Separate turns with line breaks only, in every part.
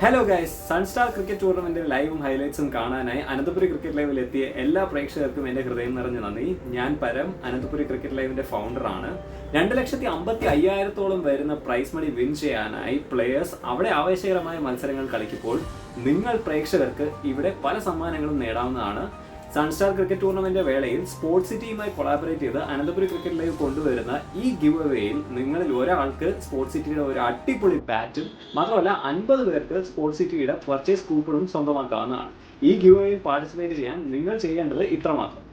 Hello guys, Sunstar cricket tournament ലൈവും ഹൈലൈറ്റ്സും കാണാനായി അനന്തപുരി ക്രിക്കറ്റ് ലൈവിൽ എത്തിയ എല്ലാ പ്രേക്ഷകർക്കും എന്റെ ഹൃദയം നിറഞ്ഞ നന്ദി. ഞാൻ പരം, അനന്തപുരി ക്രിക്കറ്റ് ലൈവിന്റെ ഫൗണ്ടറാണ്. 2,55,000 വരുന്ന പ്രൈസ് മണി വിൻ ചെയ്യാനായി പ്ലേയേഴ്സ് അവിടെ ആവേശകരമായ മത്സരങ്ങൾ കളിക്കുമ്പോൾ നിങ്ങൾ പ്രേക്ഷകർക്ക് ഇവിടെ പല സമ്മാനങ്ങളും നേടാവുന്നതാണ്. സൺസ്റ്റാർ ക്രിക്കറ്റ് ടൂർണമെന്റ് വേളയിൽ സ്പോർട്സ് സിറ്റിയുമായി കൊളാബറേറ്റ് ചെയ്ത് അനന്തപുരി ക്രിക്കറ്റ് ലൈവ് കൊണ്ടുവരുന്ന ഈ ഗിവ് അവേയിൽ നിങ്ങളിൽ ഒരാൾക്ക് സ്പോർട്സ് സിറ്റിയുടെ ഒരു അടിപൊളി ബാറ്റും മാത്രമല്ല 50 പേർക്ക് സ്പോർട്സ് സിറ്റിയുടെ പർച്ചേസ് കൂപ്പണും സ്വന്തമാക്കാവുന്നതാണ്. ഈ ഗിവ് അവേയിൽ പാർട്ടിസിപ്പേറ്റ് ചെയ്യാൻ നിങ്ങൾ ചെയ്യേണ്ടത് ഇത്രമാത്രം.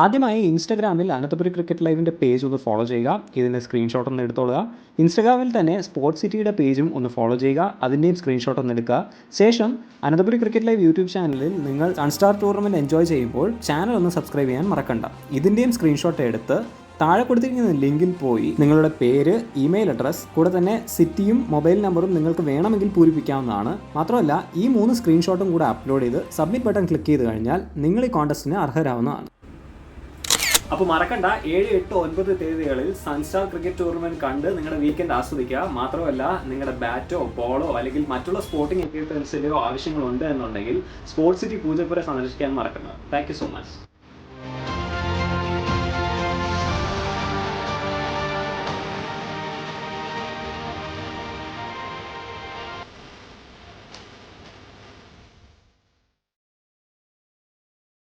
ആദ്യമായി ഇൻസ്റ്റഗ്രാമിൽ അനന്തപുരി ക്രിക്കറ്റ് ലൈവിൻ്റെ പേജ് ഒന്ന് ഫോളോ ചെയ്യുക. ഇതിൻ്റെ സ്ക്രീൻഷോട്ട് ഒന്ന് എടുത്തോളുക. ഇൻസ്റ്റഗ്രാമിൽ തന്നെ സ്പോർട്സ് സിറ്റിയുടെ പേജും ഒന്ന് ഫോളോ ചെയ്യുക. അതിൻ്റെയും സ്ക്രീൻഷോട്ട് ഒന്ന് എടുക്കുക. ശേഷം അനന്തപുരി ക്രിക്കറ്റ് ലൈവ് യൂട്യൂബ് ചാനലിൽ നിങ്ങൾ സൺസ്റ്റാർ ടൂർണമെൻറ്റ് എൻജോയ് ചെയ്യുമ്പോൾ ചാനൽ ഒന്ന് സബ്സ്ക്രൈബ് ചെയ്യാൻ മറക്കണ്ട. ഇതിൻ്റെയും സ്ക്രീൻഷോട്ട് എടുത്ത് താഴെ കൊടുത്തിരിക്കുന്ന ലിങ്കിൽ പോയി നിങ്ങളുടെ പേര്, ഇമെയിൽ അഡ്രസ്സ്, കൂടെ തന്നെ സിറ്റിയും മൊബൈൽ നമ്പറും നിങ്ങൾക്ക് വേണമെങ്കിൽ പൂരിപ്പിക്കാവുന്നതാണ്. മാത്രമല്ല ഈ 3 സ്ക്രീൻഷോട്ടും കൂടെ അപ്ലോഡ് ചെയ്ത് സബ്മിറ്റ് ബട്ടൺ ക്ലിക്ക് ചെയ്ത് കഴിഞ്ഞാൽ നിങ്ങൾ ഈ കോൺടെസ്റ്റിന് അർഹരാവുന്നതാണ്. അപ്പോൾ മറക്കണ്ട, 7, 8, 9 തീയതികളിൽ സൺസ്റ്റാർ ക്രിക്കറ്റ് ടൂർണമെന്റ് കണ്ട് നിങ്ങളുടെ വീക്കെൻഡ് ആസ്വദിക്കുക. മാത്രമല്ല നിങ്ങളുടെ ബാറ്റോ ബോളോ അല്ലെങ്കിൽ മറ്റുള്ള സ്പോർട്ടിംഗ് എക്യുപ്മെന്റ്സിൻ്റെയോ ആവശ്യങ്ങളുണ്ട് എന്നുണ്ടെങ്കിൽ സ്പോർട്സ് സിറ്റി പൂജപ്പുര സന്ദർശിക്കാൻ മറക്കണ്ട. Thank you so much.